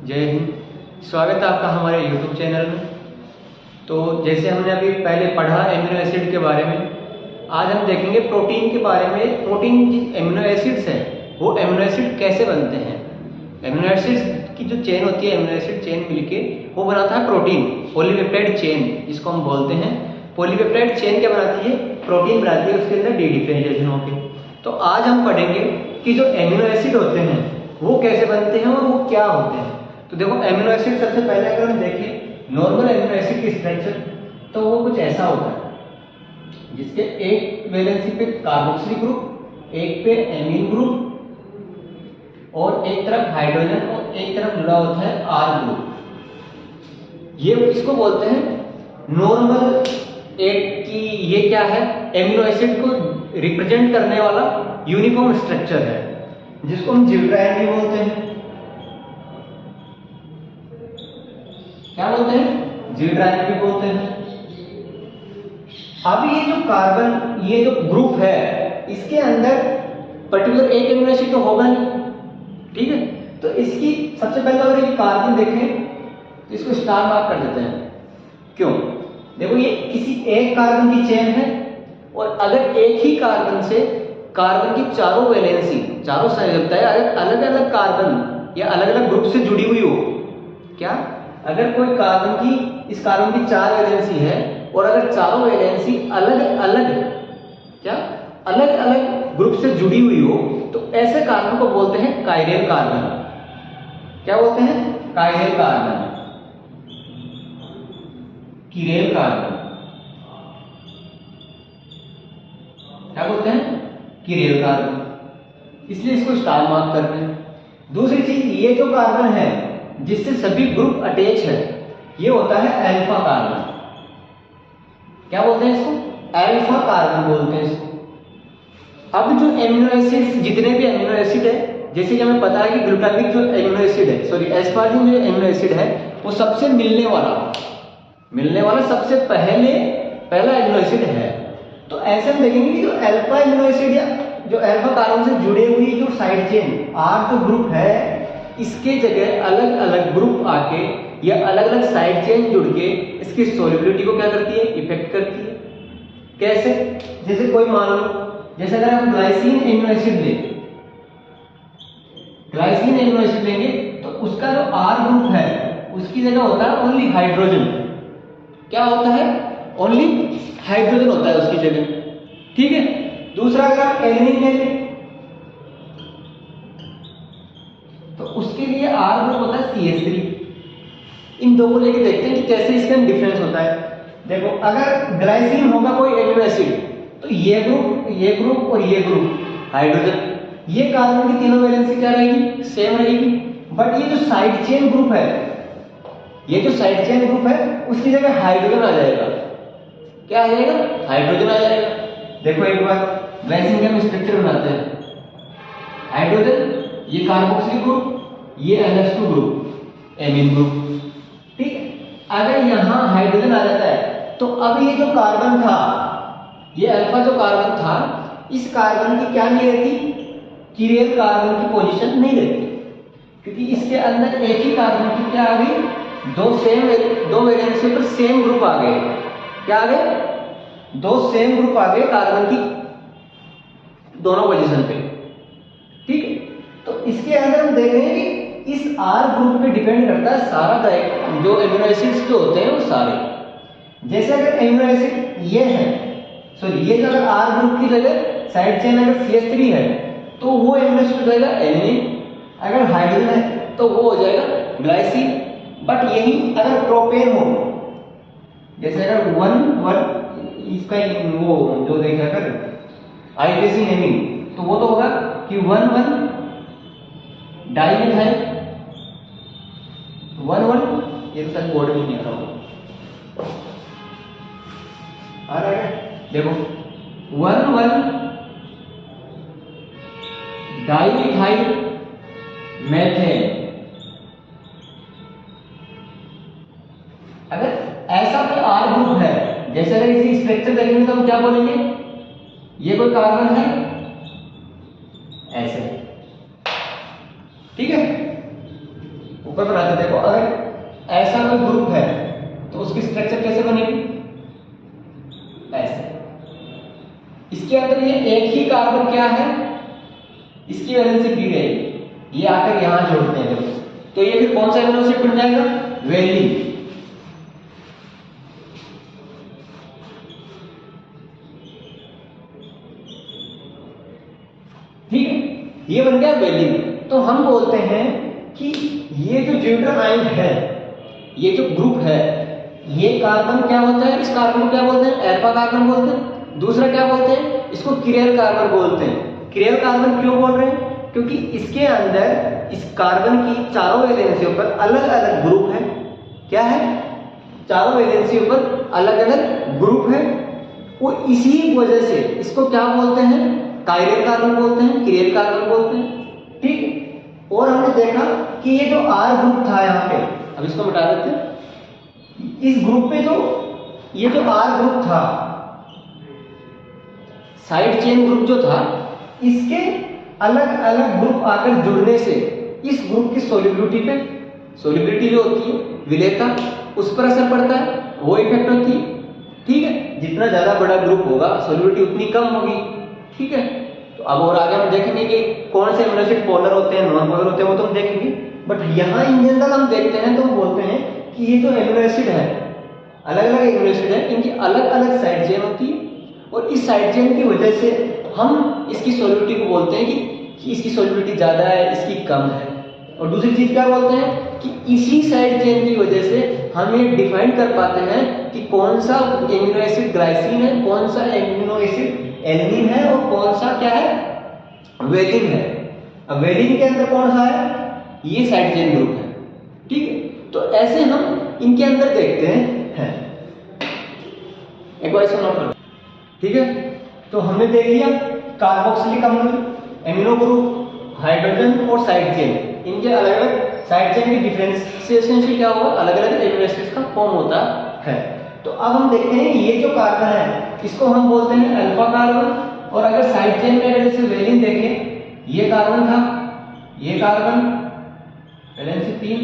जय हिंद। स्वागत है आपका हमारे YouTube चैनल में। तो जैसे हमने अभी पहले पढ़ा एमिनो एसिड के बारे में, आज हम देखेंगे प्रोटीन के बारे में। प्रोटीन एमिनो एसिड्स हैं, वो एमिनो एसिड कैसे बनते हैं। एमिनो एसिड्स की जो चेन होती है, एमिनो एसिड चेन मिलके वो बनाता है प्रोटीन, पॉलीपेप्टाइड चेन जिसको हम बोलते हैं। पॉलीपेप्टाइड चेन क्या बनाती है? प्रोटीन बनाती है, उसके अंदर डी डिफरेंशिएशन होके। तो आज हम पढ़ेंगे कि जो एमिनो एसिड होते हैं वो कैसे बनते हैं और वो क्या होते हैं। तो देखो, एमिनो एसिड सबसे पहले अगर हम देखें नॉर्मल एमिनो एसिड की स्ट्रक्चर, तो वो कुछ ऐसा होता है जिसके एक वैलेंसी पे कार्बोक्सिलिक ग्रुप, एक पे एमीन ग्रुप और एक तरफ हाइड्रोजन और एक तरफ जुड़ा होता है आर ग्रुप। ये इसको बोलते हैं नॉर्मल एक की। ये क्या है? एमिनो एसिड को रिप्रेजेंट करने वाला यूनिफॉर्म स्ट्रक्चर है जिसको हम जिब्राइन भी बोलते हैं। क्या बोलते हैं? जिब्राइन भी बोलते हैं। अब ये जो कार्बन, ये जो ग्रुप है, इसके अंदर पर्टिकुलर एक एमिनो एसिड तो होगा नहीं, ठीक है। तो इसकी सबसे पहले अगर ये कार्बन देखें तो इसको स्टार मार्क कर देते हैं। क्यों? देखो, ये किसी एक कार्बन की चेन है और अगर एक ही कार्बन से कार्बन की चारों वैलेंसी, चारों संयोजकता है, अगर अलग अलग कार्बन या अलग अलग ग्रुप से जुड़ी हुई हो, क्या अगर कोई कार्बन की, इस कार्बन की 4 वैलेंसी है और अगर चारों वैलेंसी अलग अलग, क्या अलग अलग ग्रुप से जुड़ी हुई हो, तो ऐसे कार्बन को बोलते हैं कायरल कार्बन। क्या बोलते हैं? Chiral carbon, chiral carbon. क्या बोलते हैं? Chiral carbon. इसलिए इसको स्टार मार्क करते हैं। दूसरी चीज, ये जो कार्बन है जिससे सभी ग्रुप अटैच है, ये होता है अल्फा कार्बन। क्या बोलते हैं इसको? अल्फा कार्बन बोलते हैं इसको। अब जो एमिनो एसिड, जितने भी एमिनो एसिड है, जैसे कि हमें पता है कि ग्लूटामिक जो एमिनो एसिड है, सॉरी एस्पार्टिक जो एमिनो एसिड है, वो सबसे मिलने वाला सबसे पहला एमिनो एसिड है। तो ऐसे हम देखेंगे कि जो अल्फा एमिनो एसिड या जो अल्फा कार्बन से जुड़े हुई जो साइड चेन आर जो ग्रुप है, इसके जगह अलग अलग ग्रुप आके या अलग अलग साइड चेन जुड़ के इसकी सोल्युबिलिटी को क्या करती है? इफेक्ट करती है। कैसे? जैसे कोई मान लो, जैसे अगर हम ग्लाइसिन एमिनो एसिड लेंगे तो उसका जो आर ग्रुप है उसकी जगह होता है ओनली हाइड्रोजन। क्या होता है? ओनली हाइड्रोजन होता है उसकी जगह, ठीक है। दूसरा, अगर आप एलिनिन ले लें तो उसके लिए आर ग्रुप होता है CH3। इन दो को लेके देखते हैं कि कैसे इसका डिफरेंस होता है। देखो, अगर ग्लाइसिन होगा कोई एमिनो एसिड, तो ये ग्रुप और ये ग्रुप हाइड्रोजन, ये कार्बन की तीनों वैलेंसी क्या रहेगी? सेम रहेगी। बट ये जो साइड चेन ग्रुप है, उसकी जगह हाइड्रोजन आ जाएगा। क्या आ जाएगा? हाइड्रोजन आ जाएगा। देखो एक बार ग्लाइसिन का हम स्ट्रक्चर बनाते हैं। हाइड्रोजन, ये कार्बोक्सिलिक ग्रुप, ये NH2 ग्रुप, एमीन ग्रुप, ठीक है। अगर यहां हाइड्रोजन आ जाता है तो अब ये जो कार्बन था, ये अल्फा जो कार्बन था, इस कार्बन की क्या नहीं रहती? कीरेल कार्बन की पोजीशन नहीं रहती, क्योंकि इसके अंदर एक ही कार्बन की क्या आ गई? दो वैलेंसी पर सेम ग्रुप आ गए। क्या आ गए? 2 सेम ग्रुप आ गए कार्बन की दोनों पोजीशन पे, ठीक है। तो इसके अंदर हम देख रहे हैं कि इस आर ग्रुप पे डिपेंड करता है सारा जो एमिनो एसिड्स जो होते हैं वो सारे। जैसे अगर एमिनो एसिड ये है, सॉरी ये जो अगर आर ग्रुप की जगह साइड चेन अगर CH3 है, तो वो एमिनो एसिड हो जाएगा एलिनिन। अगर हाइड्रोजन है तो वो हो जाएगा ग्लाइसिन। बट यही अगर प्रोपेन हो, जैसे अगर 1 इसका वो जो देखा कर आईपेसिन एमीन, तो वो तो होगा कि 1 डाइमिथाइल 1 ये तो सर बोर्ड में नहीं आ रहा होगा, आ रहा है? देखो 1 डाइमिथाइल मेथेन। अगर ऐसा कोई आर ग्रुप है, जैसे अगर इसी स्ट्रक्चर देखेंगे तो हम क्या बोलेंगे? ये कोई कार्बन है ऐसे, ठीक है। ऊपर बनाते हैं। देखो अगर ऐसा कोई ग्रुप है तो उसकी स्ट्रक्चर कैसे बनेगी, ऐसे। इसके अंदर ये एक ही कार्बन क्या है, इसकी वैलेंसी पी रहेगी, ये आकर यहां जोड़ते हैं तो ये फिर कौन सा एमिनो एसिड बन जाएगा, वेलिन। ठीक है, ये बन गया वेलिन। तो हम बोलते हैं कि ये जो ड्यूटेराइन है, ये जो ग्रुप है, ये कार्बन क्या होता है, इस कार्बन को क्या बोलते हैं, अल्फा कार्बन बोलते हैं। दूसरा क्या बोलते हैं, इसको किरेल कार्बन बोलते हैं। किरेल कार्बन क्यों बोल रहे हैं, क्योंकि इसके अंदर इस कार्बन की चारों वैलेंसियों पर अलग अलग ग्रुप है। क्या है, चारों वैलेंसियों पर अलग अलग ग्रुप है। वो इसी वजह से इसको क्या बोलते हैं, कायरल कार्बन बोलते हैं, किरेल कार्बन बोलते हैं। ठीक, और हमने देखा कि ये जो आर ग्रुप था यहाँ पे, अब इसको मिटा देते हैं। इस ग्रुप में जो ये जो आर ग्रुप था, साइड चेन ग्रुप जो था, इसके अलग अलग ग्रुप आकर जुड़ने से इस ग्रुप की सोलिबिलिटी जो होती है, विलेयता, उस पर असर पड़ता है, वो इफेक्ट होती है। ठीक है, जितना ज्यादा बड़ा ग्रुप होगा सोलिबिलिटी उतनी कम होगी। ठीक है, तो अब और आगे हम देखेंगे कि कौन से एमिनो एसिड पोलर होते हैं, नॉन पोलर होते हैं, वो तो हम देखेंगे। बट यहाँ इन जनरल हम देखते हैं तो हम बोलते हैं कि ये जो एमिनो एसिड है, अलग अलग एमिनो एसिड है, इनकी अलग अलग साइड चेन होती है, और इस साइड चेन की वजह से हम इसकी सोलिबिलिटी को बोलते हैं कि इसकी सोलिबिलिटी ज्यादा है, इसकी कम है। और दूसरी चीज क्या बोलते हैं कि इसी साइड चेन की वजह से हम ये डिफाइन कर पाते हैं कि कौन सा एमिनो एसिड ग्लाइसिन है, कौन सा एमिनो एसिड एलनिन है, और कौन सा क्या है, वेलिन है। अब वेलिन के अंदर कौन सा है, ये साइड चेन ग्रुप है। ठीक है, तो ऐसे हम इनके अंदर देखते हैं। एक बार इसको नोट कर। ठीक है, तो हमने देख लिया कार्बोक्सिलिक अम्ल, एमिनो ग्रुप, हाइड्रोजन और साइड चेन, इनके अलग अलग साइड चेन की डिफरेंशिएशन से क्या होगा, अलग अलग एमिनो एसिड्स का फॉर्म होता है। तो अब हम देखते हैं ये जो कार्बन है, इसको हम बोलते हैं अल्फा कार्बन। और अगर साइड चेन में जैसे वेलिन देखें, ये कार्बन था, ये कार्बन वैलेंसी 3,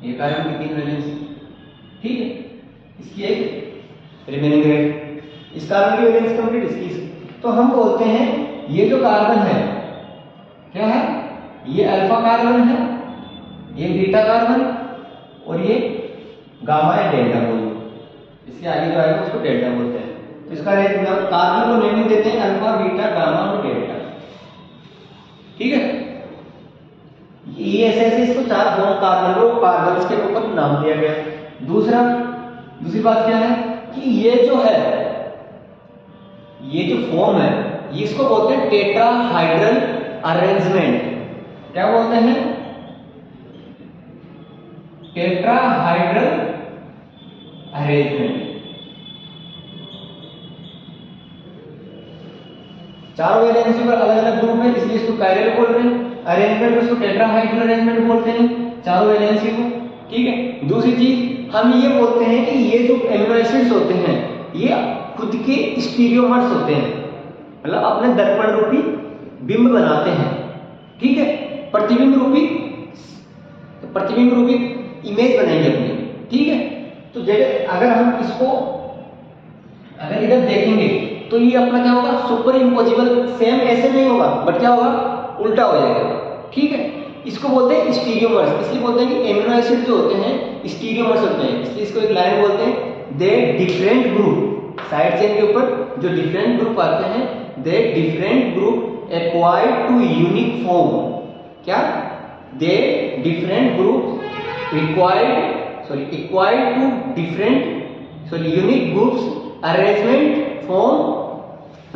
ये कार्बन की 3 वैलेंसी। ठीक है, इसकी एक रिमेनिंग रेट, इस कार्बन की वैलेंसी कंप्लीट, इसकी। तो हम बोलते हैं ये जो कार्बन है क्या है, ये अल्फा कार्बन है, ये बीटा कार्बन, और ये गामा या डेल्टा बोलते हैं। इसके आगे जो आएगा उसको डेल्टा बोलते हैं। तो इसका कार्बन को नेमिंग देते हैं अल्फा, बीटा, गामा और डेल्टा। ठीक है, ये ऐसे इसको 4 कार्बन को कार्बन के ऊपर नाम दिया गया। दूसरी बात क्या है कि ये जो है, ये जो फॉर्म है, ये इसको बोलते हैं टेट्राहाइड्रल अरेंजमेंट। क्या बोलते हैं, टेट्राहाइड्रल अरेंजमेंट। चारों वैलेंसी पर अलग अलग ग्रुप है, इसलिए इसको कायरल बोल रहे हैं। अरेंजमेंट उसको टेट्राहाइड्रल अरेंजमेंट बोलते हैं, चारों वैलेंसी को। ठीक है, दूसरी चीज हम ये बोलते हैं कि ये जो एमिनो एसिड्स होते हैं, ये खुद के स्टीरियोमर्स होते हैं, मतलब अपने दर्पण रूपी बिंब बनाते हैं। ठीक है, प्रतिबिंब रूपी इमेज बनाएंगे अपनी। ठीक है, तो जैसे अगर हम इसको अगर इधर देखेंगे तो ये अपना क्या होगा, सुपर इम्पोजिबल, सेम ऐसे नहीं होगा, बट क्या होगा, उल्टा हो जाएगा। ठीक है, इसको बोलते हैं स्टीरियोमर्स। इसलिए बोलते हैं कि एमिनो एसिड जो होते हैं स्टीरियोमर्स होते हैं, इसलिए इसको एक लाइन बोलते हैं, they different group, side chain के ऊपर जो डिफरेंट ग्रुप आते हैं, they different group acquired to unique form. क्या, they different group acquired to different unique groups arrangement form,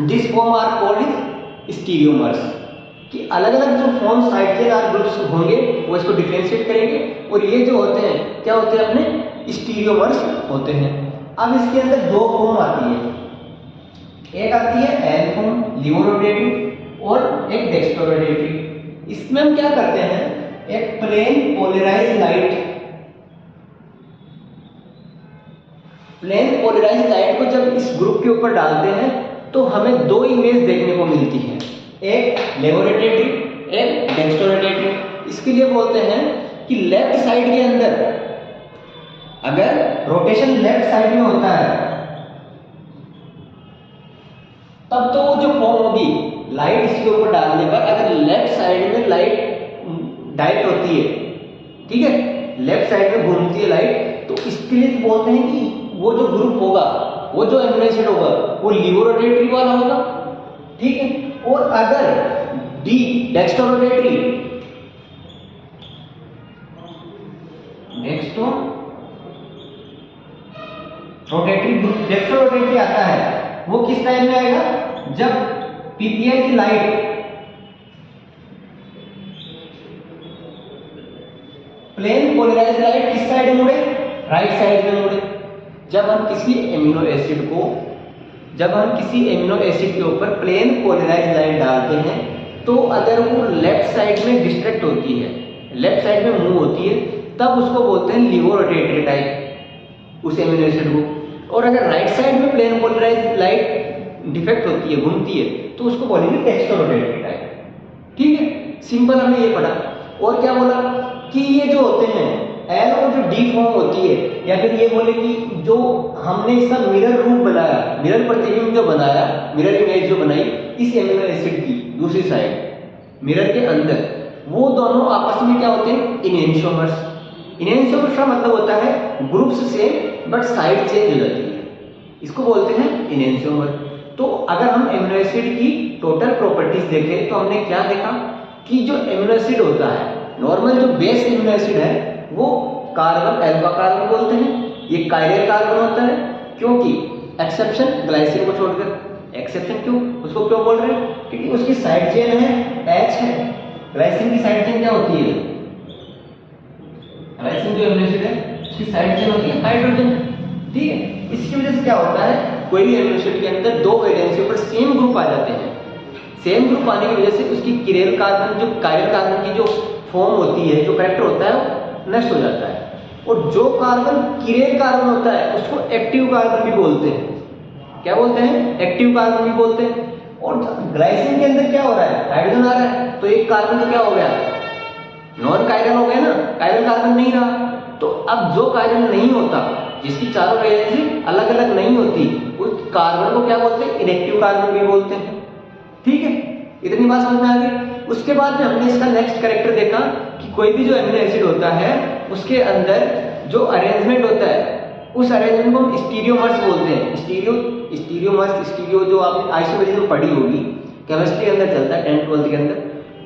this form are called stereomers। कि अलग अलग जो form side chain are groups होंगे वो इसको डिफरेंशिएट करेंगे, और ये जो होते हैं क्या होते हैं, अपने स्टीरियोमर्स होते हैं। अब इसके अंदर 2 फॉर्म आती है, एक आती है एल फॉर्म, लिवोरोटेटिव, और एक डेक्स्ट्रोरोटेटिव। इसमें हम क्या करते हैं, एक प्लेन पोलराइज्ड लाइट को जब इस ग्रुप के ऊपर डालते हैं तो हमें 2 इमेज देखने को मिलती है, एक लेवोरोटेटिव, एक डेक्स्ट्रोरोटेटिव। इसके लिए बोलते हैं कि लेफ्ट साइड के अंदर अगर रोटेशन लेफ्ट साइड में होता है तब तो वो जो फॉर्म होगी लाइट इसके ऊपर डालने पर, अगर लेफ्ट साइड में लाइट डायरेक्ट होती है, ठीक है, लेफ्ट साइड में घूमती है लाइट, तो इसके लिए बोलते हैं कि वो जो ग्रुप होगा, वो जो एमिनो एसिड होगा वो लिवोरोटेटरी वाला होगा, ठीक है। और अगर डी डेक्स्ट्रोरोटेटरी डेक्स्ट्रोरोटेटरी आता है, वो किस टाइम में आएगा, जब पीपीआई की लाइट प्लेन पोलराइज्ड लाइट किस साइड में मुड़े, राइट साइड में मुड़े। जब हम किसी एमिनो एसिड के ऊपर प्लेन पोलराइज्ड लाइट डालते हैं तो अगर वो लेफ्ट साइड में डिस्ट्रैक्ट होती है, लेफ्ट साइड में मूव होती है, तब उसको बोलते हैं लिवोरोटेटरी टाइप उस एमिनो एसिड को। और अगर राइट साइड में प्लेन पोलराइज्ड लाइट डिफेक्ट होती है, घूमती है, तो उसको बोलेंगे डेक्स्ट्रोरोटेटरी टाइप, ठीक है। सिंपल हमने ये पढ़ा। और क्या बोला कि ये जो होते हैं एल और जो डी फॉर्म होती है, या फिर ये बोले कि जो हमने इसका मिरर रूप बनाया, मिरर प्रतिबिंब जो बनाया, मिरर इमेज जो बनाई इस एमिनो एसिड की दूसरी साइड मिरर के अंदर, वो दोनों आपस में क्या होते हैं, इनएंशियोमर्स। इनएंशियोमर्स का मतलब होता है groups same but side change हो जाती है, इसको बोलते हैं इनएंशियोमर। तो अगर हम एमिनो एसिड की टोटल प्रॉपर्टीज देखें तो हमने क्या देखा कि जो एमिनो एसिड होता है, नॉर्मल जो बेस एमिनो एसिड है वो कार्बन, अल्फा कार्बन बोलते हैं, ये कायरल कार्बन होता है, क्योंकि एक्सेप्शन ग्लाइसिन को छोड़कर। एक्सेप्शन क्यों, उसको क्यों बोल रहे हैं, क्योंकि उसकी साइड चेन है H है, ग्लाइसिन की साइड चेन क्या होती है, ग्लाइसिन जो एमिनो एसिड है उसकी साइड चेन होती है हाइड्रोजन, ठीक है। इसकी वजह से क्या होता है, कोई भी एमिनो एसिड के अंदर दो वैलेंसी पर सेम ग्रुप आ जाते हैं, सेम ग्रुप आने की वजह से उसकी किरेल कार्बन, जो कायरल कार्बन की जो फॉर्म होती है, जो कैरेक्टर होता है नष्ट हो जाता है। और जो कार्बन किरेल कार्बन होता है उसको एक्टिव कार्बन भी बोलते हैं। क्या बोलते हैं, एक्टिव कार्बन भी बोलते हैं। और ग्लाइसिन के अंदर क्या हो रहा है, हाइड्रोजन आ रहा है, तो एक कार्बन क्या हो गया, नॉन कायरल हो गया ना, कायरल कार्बन नहीं रहा। तो अब जो कायरल नहीं होता, जिसकी चारों वैलेंसी अलग अलग नहीं होती, उस कार्बन को क्या बोलते हैं, इनएक्टिव कार्बन भी बोलते हैं, ठीक है। इतनी बात समझ में आ गई। उसके बाद में हमने इसका नेक्स्ट कैरेक्टर देखा कि कोई भी जो एमिनो एसिड होता है उसके अंदर जो अरेंजमेंट होता है, उस अरेंजमेंट को हम स्टीरियोमर्स बोलते हैं। स्टीरियो जो आपने आइसोमेरिज्म में पढ़ी होगी, केमिस्ट्री के अंदर चलता है 10th 12th के अंदर,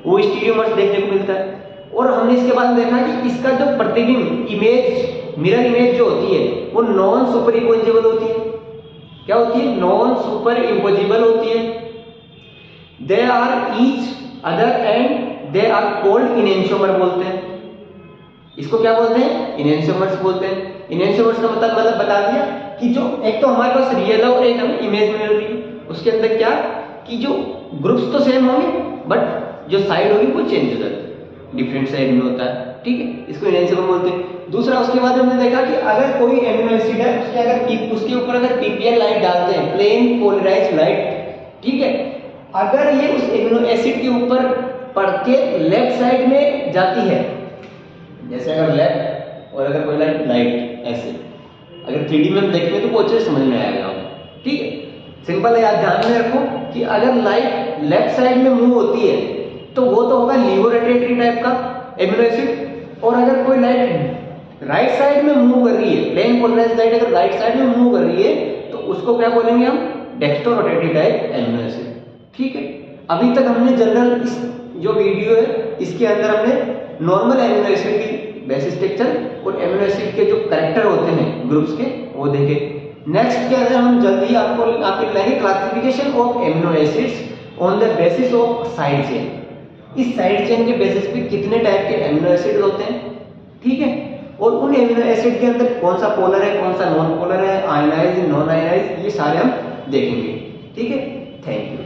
वो स्टीरियोमर्स देखने को मिलता है। और हमने इसके बाद देखा कि इसका जो प्रतिबिंब इमेज, मिरर इमेज जो होती है वो नॉन सुपर इम्पोजिबल होती है। क्या होती है, नॉन सुपर इम्पोजिबल होती है। They are each other and they are called enantiomer बोलते हैं। इसको क्या बोलते हैं, इनएंशियोमर्स बोलते हैं। इनएंशियोमर्स का मतलब बता दिया कि जो एक तो हमारे पास रियल है और एक हमें इमेज मिल रही है, उसके अंदर क्या कि जो ग्रुप्स तो सेम होंगे बट जो साइड होगी वो चेंज हो जाती है, डिफरेंट साइड में होता है, ठीक है। इसको इनएंशियोमर बोलते हैं। दूसरा, उसके बाद हमने देखा कि अगर कोई एमिनो एसिड है उसके ऊपर अगर पीपीएल लाइट डालते हैं, प्लेन पोलराइज्ड लाइट, ठीक है, अगर ये उस एमिनो एसिड के ऊपर पड़ के लेफ्ट साइड में जाती है, जैसे अगर लेफ्ट और अगर कोई लाइट ऐसे, अगर 3D में देखेंगे तो वो अच्छे से समझ में आएगा, ठीक है। सिंपल है, याद ध्यान में रखो कि अगर लाइट लेफ्ट साइड में मूव होती है तो वो तो होगा लिवोरोटेटरी टाइप का एमिनो एसिड। और अगर कोई लाइट राइट साइड में मूव कर रही है, प्लेन पोलराइज्ड लाइट अगर राइट साइड में मूव कर रही है तो उसको क्या बोलेंगे हम, डेक्स्ट्रोरोटेटरी टाइप एमिनो एसिड, ठीक है। अभी तक हमने जनरल इस जो वीडियो है इसके अंदर हमने नॉर्मल एमिनो एसिड की बेसिक स्ट्रक्चर और एमिनो एसिड के जो कैरेक्टर होते हैं ग्रुप्स के वो देखे। नेक्स्ट के अंदर हम जल्दी आपको लाएंगे classification of amino acids on the basis of side chain. इस साइड चेन के बेसिस पे कितने टाइप के एमिनो एसिड होते हैं, ठीक है, और उन एमिनो एसिड के अंदर कौन सा पोलर है, कौन सा नॉन पोलर है, आयनाइज, नॉन आयनाइज, ये सारे हम देखेंगे, ठीक है। Thank you.